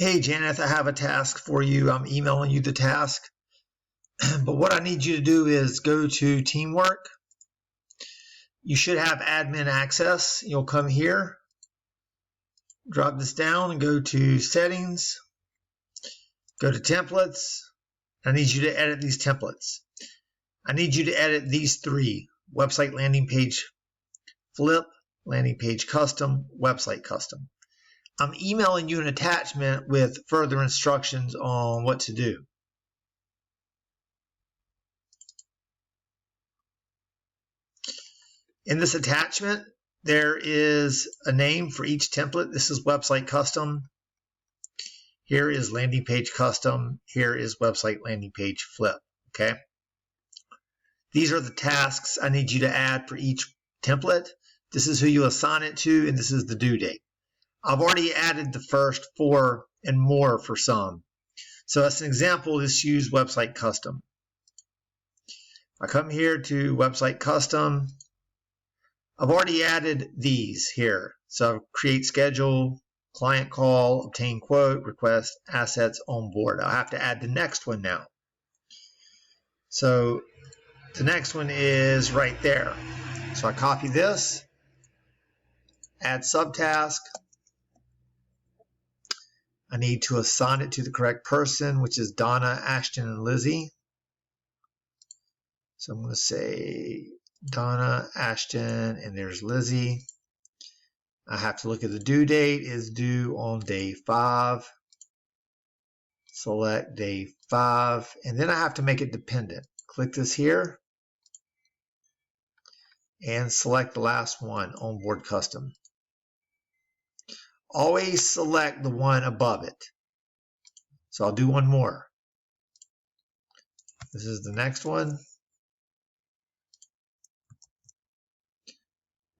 Hey, Janet, I have a task for you. I'm emailing you the task. But what I need you to do is go to Teamwork. You should have admin access. You'll come here, drop this down and go to Settings. Go to Templates. I need you to edit these templates. I need you to edit these three: Website Landing Page Flip, Landing Page Custom, Website Custom. I'm emailing you an attachment with further instructions on what to do. In this attachment, there is a name for each template. This is Website Custom. Here is Landing Page Custom. Here is Website Landing Page Flip. Okay. These are the tasks I need you to add for each template. This is who you assign it to, and this is the due date. I've already added the first 4 and more for some. So as an example, let's use Website Custom. I come here to Website Custom. I've already added these here. So create schedule, client call, obtain quote, request assets, onboard. I have to add the next one now. So the next one is right there. So I copy this, add subtask. I need to assign it to the correct person, which is Donna, Ashton, and Lizzie. So I'm going to say Donna, Ashton, and there's Lizzie. I have to look at the due date. Is due on day 5. Select day 5, and then I have to make it dependent. Click this here and select the last one, Onboard Custom. Always select the one above it. So I'll do one more. This is the next one.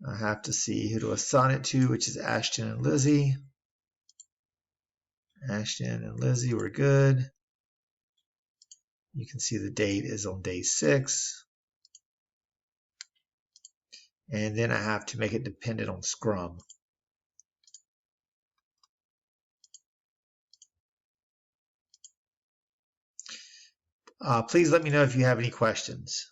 I have to see who to assign it to, which is Ashton and Lizzie. Ashton and Lizzie, we're good. You can see the date is on day 6. And then I have to make it dependent on Scrum. Please let me know if you have any questions.